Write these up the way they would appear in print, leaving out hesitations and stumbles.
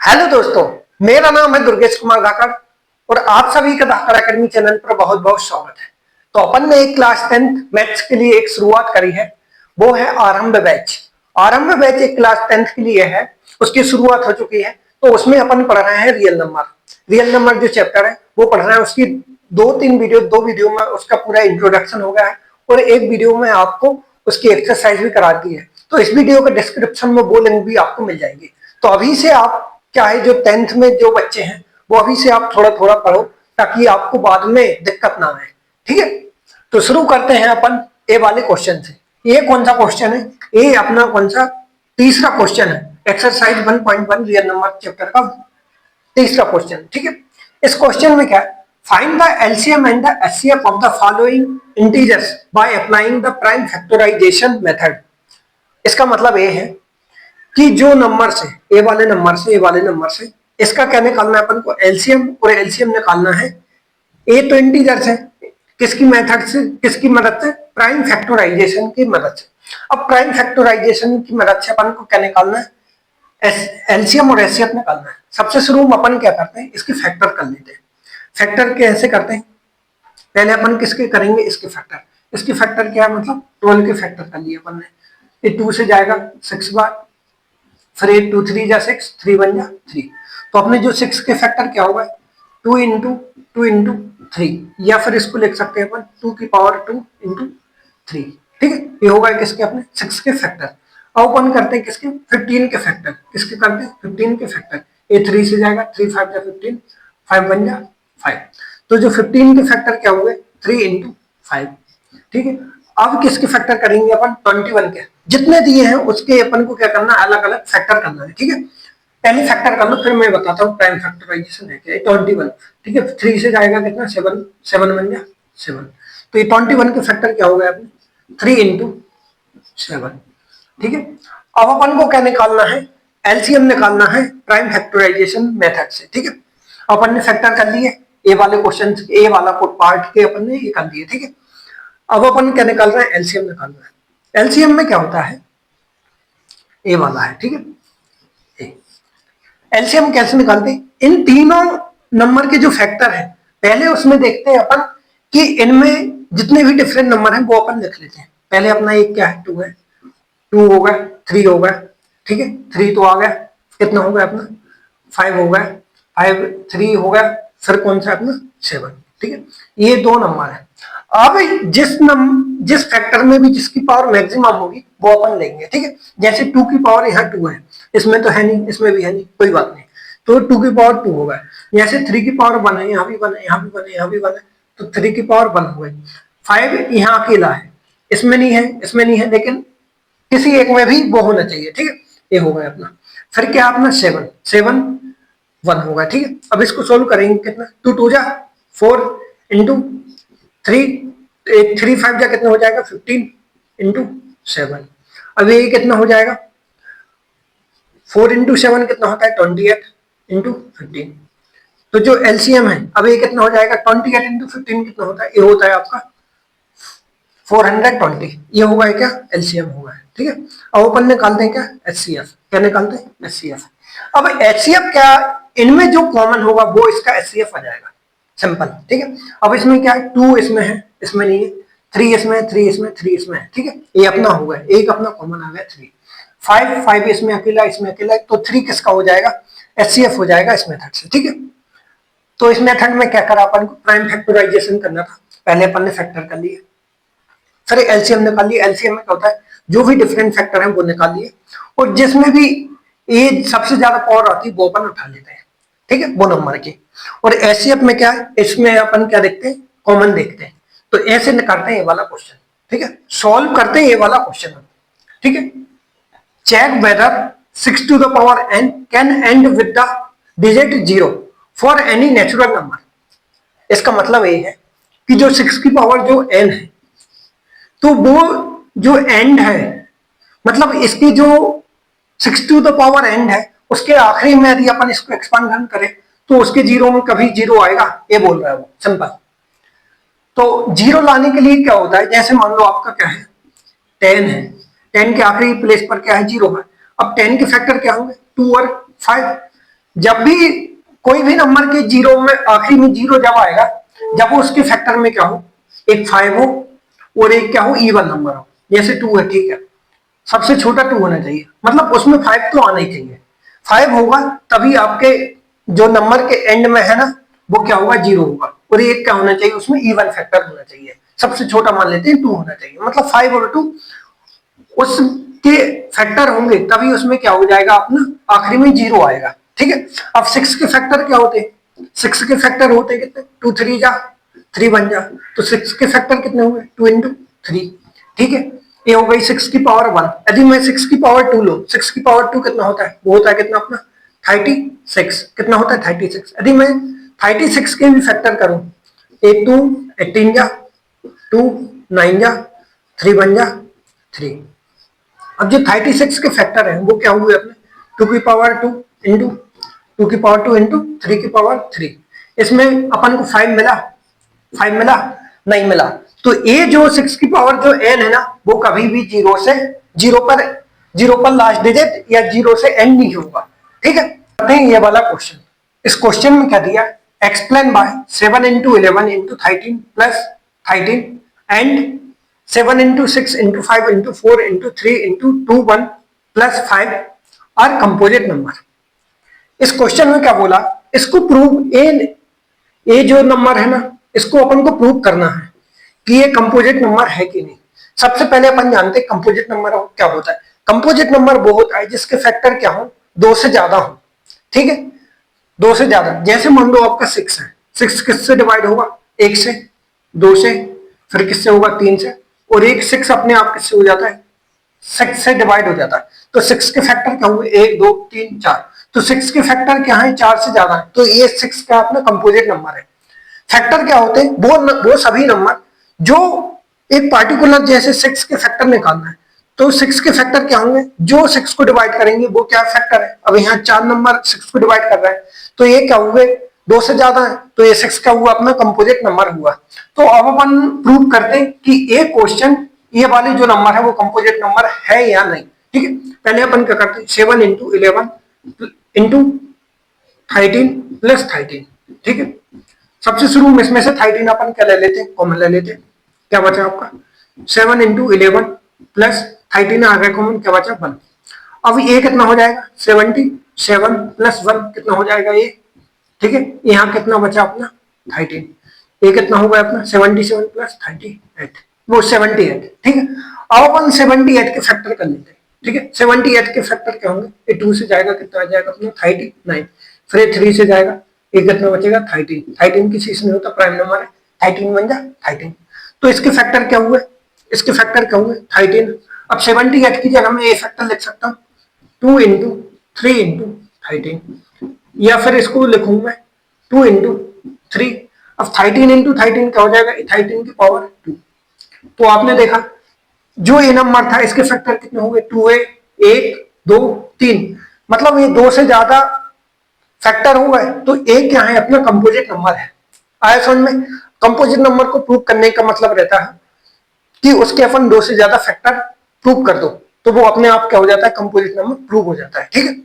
Hello दोस्तों, मेरा नाम है दुर्गेश कुमार धाकड़ और आप सभी का धाकड़ एकेडमी चैनल पर बहुत बहुत स्वागत है। तो अपन ने एक क्लास 10th मैथ्स के लिए एक शुरुआत करी है, वो है आरंभ बैच। आरंभ बैच एक क्लास 10th के लिए है, उसकी शुरुआत हो चुकी है। तो उसमें अपन पढ़ रहे हैं रियल नंबर जो चैप्टर है वो पढ़ रहे हैं। उसकी दो वीडियो में उसका पूरा इंट्रोडक्शन हो गया है और एक वीडियो में आपको उसकी एक्सरसाइज भी करा दी है। तो इस वीडियो के डिस्क्रिप्शन में वो लिंक भी आपको मिल जाएगी। तो अभी से आप क्या है, जो 10th में जो बच्चे हैं वो अभी से आप थोड़ा थोड़ा पढ़ो ताकि आपको बाद में दिक्कत ना आए। ठीक है, तो शुरू करते हैं अपन ए वाले क्वेश्चन से। ये कौन सा क्वेश्चन है? ये अपना कौन सा तीसरा क्वेश्चन है, एक्सरसाइज 1.1 रियल नंबर चैप्टर का तीसरा क्वेश्चन। ठीक है, इस क्वेश्चन में क्या है, find the LCM and the HCF of the following integers by applying the prime factorisation method. इसका मतलब ये है कि जो नंबर से ए वाले नंबर से इसका क्या निकालना है अपन को, एलसीएम, और एलसीएम निकालना है। ए तो इंटीजर्स है, किसकी मेथड से, किसकी मदद से? प्राइम फैक्टराइजेशन की मदद से। अब प्राइम फैक्टराइजेशन की मदद से अपन को क्या निकालना है, एलसीएम और एचसीएफ निकालना है। सबसे शुरू में अपन क्या करते हैं, इसकी फैक्टर कर लेते हैं। फैक्टर कैसे करते हैं, पहले अपन किसके करेंगे, इसके फैक्टर। इसकी फैक्टर क्या है, मतलब 12 के फैक्टर कर लिए अपन ने। ये 2 से जाएगा 6 बार, फिर 8 2 3 जा 6, 3 1 जा 3। तो अपने जो 6 के फैक्टर क्या होगा, 2 इंटू 3, या फिर इसको लिख सकते हैं अपन 2 की पावर 2 इंटू 3। ठीक है, ये होगा किसके, अपने 6 के फैक्टर। अब अपन करते हैं किसके, 15 के फैक्टर। किसके करते हैं, 15 के फैक्टर। ये 3 से जाएगा, 3 5 जा 15, 5 1 जा 5। तो जो 15 के फैक्टर क्या हुए, 3 इंटू 5। ठीक है, अब किसके फैक्टर करेंगे अपन, 21 के। जितने दिए हैं उसके अपन को क्या करना है, अलग अलग फैक्टर करना है। ठीक है, पहले फैक्टर कर लो, फिर मैं बताता हूँ प्राइम फैक्टराइजेशन है क्या। 21, ठीक है, 3 से जाएगा कितना, 7, 7 1 जा 7। तो ये 21 के फैक्टर क्या हो गया अपने, 3 इंटू 7। ठीक है, अब अपन को क्या निकालना है, एलसीएम निकालना है प्राइम फैक्टराइजेशन मेथड से। ठीक है, अपन ने फैक्टर कर लिए ए वाले क्वेश्चन, ए वाला पार्ट के अपन ने ये कर दिए। ठीक है, अब अपन क्या निकाल रहे हैं, एलसीएम निकाल रहे हैं। एलसीएम में क्या होता है, ए वाला है। ठीक है, एलसीएम कैसे निकालते हैं, इन तीनों नंबर के जो फैक्टर है पहले उसमें देखते हैं अपन कि इनमें जितने भी डिफरेंट नंबर हैं वो अपन लिख लेते हैं। पहले अपना एक क्या है, 2 है, 2 हो गया, 3 हो गया। ठीक है, 3 तो आ गया, कितना हो गया अपना, 5 हो गया, 5 3 हो गया, फिर कौन सा अपना 7। ठीक है, ये 2 नंबर है। अब जिस फैक्टर में भी जिसकी पावर मैक्सिमम होगी वो अपन लेंगे। ठीक है, जैसे 2 की पावर यहाँ 2 है, इसमें तो है नहीं, इसमें भी है नहीं, कोई बात नहीं, तो 2 की पावर 2 होगा। जैसे 3 की पावर 1 है, यहाँ भी 1 है, यहाँ भी 1 है, यहाँ भी 1 है, तो 3 की पावर 1 हो गई। 5 यहाँ अकेला है, इसमें नहीं है, इसमें नहीं है, लेकिन किसी एक में भी वो होना चाहिए। ठीक है, ये हो गया अपना। फिर क्या अपना 7 7 1 होगा। ठीक है, अब इसको सोल्व करेंगे, कितना, 2 2 जा 4 इंटू 3, 3 5 जा कितना हो जाएगा, 15 इंटू 7। अब ये कितना हो जाएगा, 4 इंटू 7 कितना होता है, 28 इंटू 15। तो जो एलसीएम है, अब ये कितना हो जाएगा, 28 इंटू 15 कितना होता है, ये होता है आपका 420। ये होगा क्या, एलसीएम होगा। ठीक है, अब अपन निकालते हैं क्या, एचसीएफ। क्या निकालते हैं, एचसीएफ। अब एचसीएफ क्या, इनमें जो कॉमन होगा वो इसका एचसीएफ आ जाएगा, सिंपल। ठीक है, अब इसमें क्या है, 2 इसमें है, इसमें नहीं है, 3 इसमें है, 3 इसमें, 3 इसमें है। ठीक है, ये अपना होगा, एक अपना कॉमन आ गया 3। 5 5 इसमें अकेला, इसमें अकेला, तो 3 किसका हो जाएगा, एचसीएफ हो जाएगा इस मेथड से। ठीक है, तो इस मेथड में क्या करा अपन को, प्राइम फैक्टराइजेशन करना था। पहले अपन ने फैक्टर कर लिए, फिर एलसीएम निकाल लिए। एलसीएम में क्या होता है, जो भी डिफरेंट फैक्टर है वो निकाल लिए, और जिसमें भी ए सबसे ज्यादा पावर आती है वो अपन उठा लेते हैं। ठीक है, वो नंबर की। और एचसीएफ में क्या है, इसमें अपन क्या देखते हैं, कॉमन देखते हैं। तो ऐसे निकालते हैं ये वाला क्वेश्चन। ठीक है, सॉल्व करते हैं ये वाला क्वेश्चन। ठीक है, check whether 6 to the power n can end with the digit 0 for any natural number। इसका मतलब ये है कि जो 6 की पावर जो n है, तो वो जो एंड है, मतलब इसकी जो 6 to the power एंड है, उसके आखिरी में यदि अपन इसको एक्सपांड करें तो उसके जीरो में कभी जीरो आएगा, ये बोल रहा है वो, सिंपल। तो जीरो लाने के लिए क्या होता है, जैसे मान लो आपका क्या है, 10 है, 10 के आखिरी प्लेस पर क्या है, जीरो है। अब 10 के फैक्टर क्या होंगे, 2 और 5। जब भी कोई भी नंबर के जीरो में आखिरी में जीरो जब आएगा, जब वो उसके फैक्टर में क्या हो, एक 5 हो और एक क्या हो, इवन नंबर हो। जैसे 2 है, ठीक है, सबसे छोटा 2 होना चाहिए, मतलब उसमें 5 तो आना ही चाहिए। 5 होगा तभी आपके जो नंबर के एंड में है ना, वो क्या होगा, जीरो होगा। और एक क्या होना चाहिए, उसमें इवन फैक्टर होना चाहिए। सबसे छोटा मान लेते हैं 2 होना चाहिए, मतलब 5 और 2 उसके फैक्टर होंगे तभी उसमें क्या हो जाएगा अपना, आखिरी में जीरो आएगा। ठीक है, अब 6 के फैक्टर क्या होते हैं, 6 के फैक्टर होते हैं कितने, 2 3 जा 3 बन जा, तो 6 के फैक्टर कितने हुए, 2 इंटू 3। ठीक है, ये हो गई 6 की पावर 1। यदि मैं 6 की पावर 2 लो, 6 की पावर 2 कितना होता है, वो होता है कितना अपना 36। कितना होता है 36। यदि मैं 36 के भी फैक्टर करूं, 8 2 18 जा 2 9 जा 3 बन जा 3। अब जो 36 के फैक्टर है वो क्या हुए अपने, 2 की पावर 2 इंटू 2 की पावर 2 इंटू 3 की पावर 3। इसमें अपन को 5 मिला, 5 मिला नहीं मिला। तो ये जो 6 की पावर जो n है ना, वो कभी भी जीरो पर लास्ट डिजिट या जीरो से एंड नहीं होगा। ठीक है, करते हैं ये वाला क्वेश्चन। इस क्वेश्चन में क्या दिया, explain by 7 into 11 into 13 plus 13 and 7 into 6 into 5 into 4 into 3 into 2 1 plus 5 are composite number. इस क्वेश्चन में क्या बोला, इसको प्रूव ए जो नंबर है ना, इसको अपन को प्रूव करना है कि ये कंपोजिट नंबर है कि नहीं। सबसे पहले अपन जानते हैं कंपोजिट नंबर क्या होता है। कंपोजिट नंबर वो होता है जिसके फैक्टर क्या हो, 2 से ज्यादा हो। ठीक है, 2 से ज्यादा, जैसे मान लो आपका 6 है, 6 किससे डिवाइड होगा, 1 से, 2 से, फिर किससे होगा, 3 से, और एक 6 अपने आप किससे हो जाता है, 6 से डिवाइड हो जाता है। तो 6 के फैक्टर क्या हुए, 1 2 3 4। तो 6 के फैक्टर क्या है, 4 से ज्यादा है, तो ये 6 का अपना कंपोजिट नंबर है। फैक्टर क्या होते हैं, वो सभी नंबर जो एक पार्टिकुलर, जैसे 6 के फैक्टर निकालना है, तो 6 के फैक्टर क्या होंगे, जो 6 को डिवाइड करेंगे वो क्या फैक्टर है। अब यहाँ 4 नंबर 6 को डिवाइड कर रहा है, तो ये क्या हुए, 2 से ज्यादा है, तो ये 6 का हुआ अपना कंपोजिट नंबर हुआ। तो अब अपन प्रूव करते हैं कि ये क्वेश्चन, ये वाले जो नंबर है वो कंपोजिट नंबर है या नहीं। ठीक है, पहले अपन क्या करते हैं, 7 इंटू 11 इंटू 13 प्लस 13। ठीक है, सबसे शुरू में इसमें से 13 अपन क्या ले लेते हैं, कॉमन ले लेते हैं। क्या बचा आपका, 7 इंटू 11 प्लस 13 आ गया कॉमन, क्या बचा 1। अब ये कितना हो जाएगा, 77 प्लस 1 कितना हो जाएगा ये। ठीक है, यहाँ कितना बचा अपना 13, ये कितना हो गया अपना 77 प्लस 38, वो 78। ठीक है, अब अपन 78 के फैक्टर कर लेते हैं। ठीक है, 78 के फैक्टर क्या होंगे, ये 2 से जाएगा, कितना आ जाएगा अपना 39, फिर 3 से जाएगा, एक कितना बचेगा 13। 13 किसी से नहीं होता, प्राइम नंबर है, 13 बन जा 13। तो इसके फैक्टर क्या हुए, इसके फैक्टर क्या हुए 13। अब 78 की जगह मैं ये फैक्टर लिख सकता हूँ 2 इंटू 3 इंटू 13, या फिर इसको लिखूंगा मैं 2 इंटू 3। अब 13 इंटू 13 क्या हो जाएगा, 13 की पावर 2। तो आपने देखा जो ये नंबर था इसके फैक्टर कितने हो गए, 2 है, 1 2 3, मतलब ये 2 से ज्यादा फैक्टर हो गए। तो एक क्या है अपना कंपोजिट नंबर है। आया समझ में, कंपोजिट नंबर को प्रूव करने का मतलब रहता है कि उसके अपन 2 से ज्यादा फैक्टर प्रूव कर दो, तो वो अपने आप क्या हो जाता है, कंपोजिट नंबर प्रूव हो जाता है। ठीक है,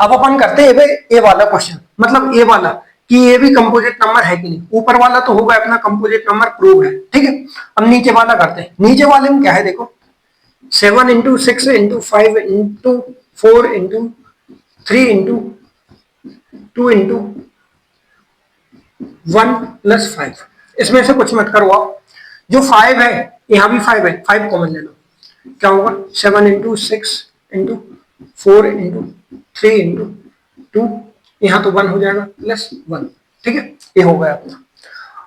अब अपन करते हैं ये वाला क्वेश्चन, मतलब ये वाला कि ये भी कंपोजिट नंबर है कि नहीं। ऊपर वाला तो होगा अपना कंपोजिट नंबर प्रूव है। ठीक है, अब नीचे वाला करते हैं। नीचे वाले में क्या है देखो, 7 into 6 into 5 into 4 into 3 into 2 into 1 plus 5। इसमें से कुछ मत करो आप, जो 5 है यहां भी 5 है, 5 कॉमन ले लो, क्या होगा 7 इंटू 6 इंटू 4 इंटू 3 इंटू 2, यहां तो 1 हो जाएगा प्लस 1। ठीक है, ये हो गया अपना।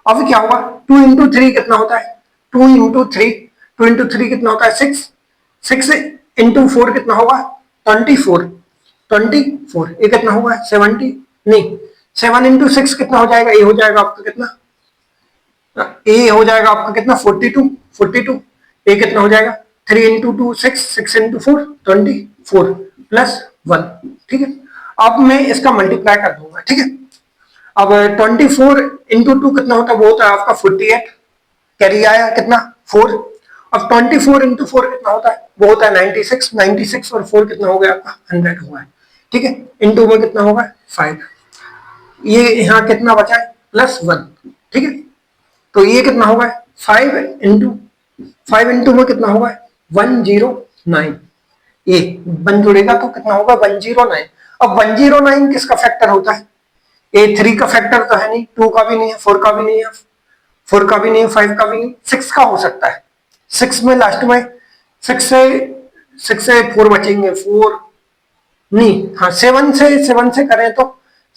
अब क्या होगा, 2 इंटू 3 कितना होता है, 2 इंटू 3, 2 इंटू 3 कितना होता है 6, 6 इंटू 4 कितना होगा 24, 24 ये कितना होगा 70, नहीं 7 इंटू 6 कितना हो जाएगा, ये हो जाएगा आपका कितना, ये हो जाएगा आपका कितना 42, 42 ये कितना हो जाएगा 3 इंटू 2 6, 6 इंटू 4 24 प्लस 1। ठीक है, अब मैं इसका मल्टीप्लाई कर दूंगा। ठीक है, अब 24 इंटू 2 कितना होता है, वो होता है आपका 48, कैरी आया कितना 4। अब 24 इंटू 4 कितना होता है, वो होता है 96, 96 और 4 कितना हो गया आपका 100 हुआ है। ठीक है। इनटू में कितना होगा 5, ये यहाँ कितना बचा है +1, ठीक है। तो ये कितना होगा 5 में कितना होगा 109, ये 1 जुड़ेगा तो कितना होगा 109। अब 109 किसका फैक्टर होता है, A3 का फैक्टर तो है नहीं, 2 का भी नहीं है, 4 का भी नहीं है, 4 का भी नहीं है, 5 का भी नहीं, 6 का हो सकता है। 6 में लास्ट में 6 से 4 बचेंगे, 4 नहीं, हाँ 7 से करें तो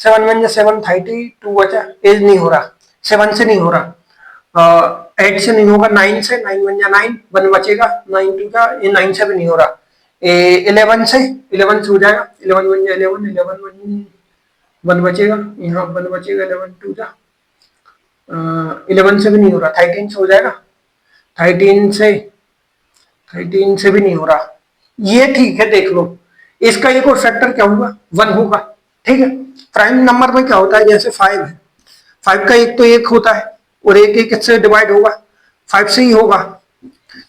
7 × 7 32 बचा, एज नहीं हो रहा, 7 से नहीं हो रहा, 8 से नहीं होगा, 9 से, 9 बन जा 9, 1 बचेगा, 9 2 का, ये 9 से भी नहीं हो रहा, 11 से, 11 से हो जाएगा, 11 बन जा 11, 11 1 बचेगा, यहाँ 1 बचेगा, 11 2 जा, 11 से भी नहीं हो रहा, 13 से हो जाएगा, 13 से भी नहीं हो रहा, ये ठीक है देख लो। इसका एक और फैक्टर क्या होगा 1 होगा, ठीक है। प्राइम नंबर में क्या होता है, जैसे 5 है, 5 का एक तो 1 होता है और एक एक इससे डिवाइड होगा, 5 से ही होगा,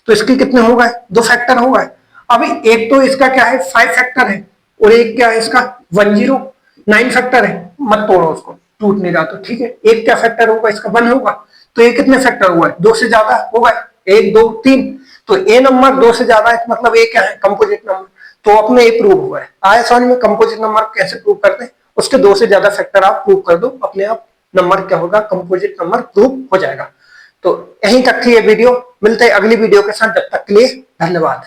तो इसके कितने होगा 2 फैक्टर होगा। अभी एक तो इसका क्या है 5 फैक्टर है और एक क्या है इसका 109 फैक्टर है, मत तोड़ो उसको, टूट नहीं रहा तो ठीक है। एक क्या फैक्टर होगा इसका 1 होगा, तो ये कितने फैक्टर हुआ है 2 से ज्यादा होगा, 1 2 3, तो ए नंबर 2 से ज्यादा है, मतलब ए क्या है कंपोजिट नंबर, तो अपने ए प्रूव हुआ है। आया समझ में कंपोजिट नंबर कैसे प्रूव करते हैं, उसके 2 से ज्यादा फैक्टर आप प्रूव कर दो, अपने आप नंबर क्या होगा कंपोजिट नंबर प्रूव हो जाएगा। तो यहीं तक थी ये वीडियो, मिलते हैं अगली वीडियो के साथ, जब तक के लिए धन्यवाद।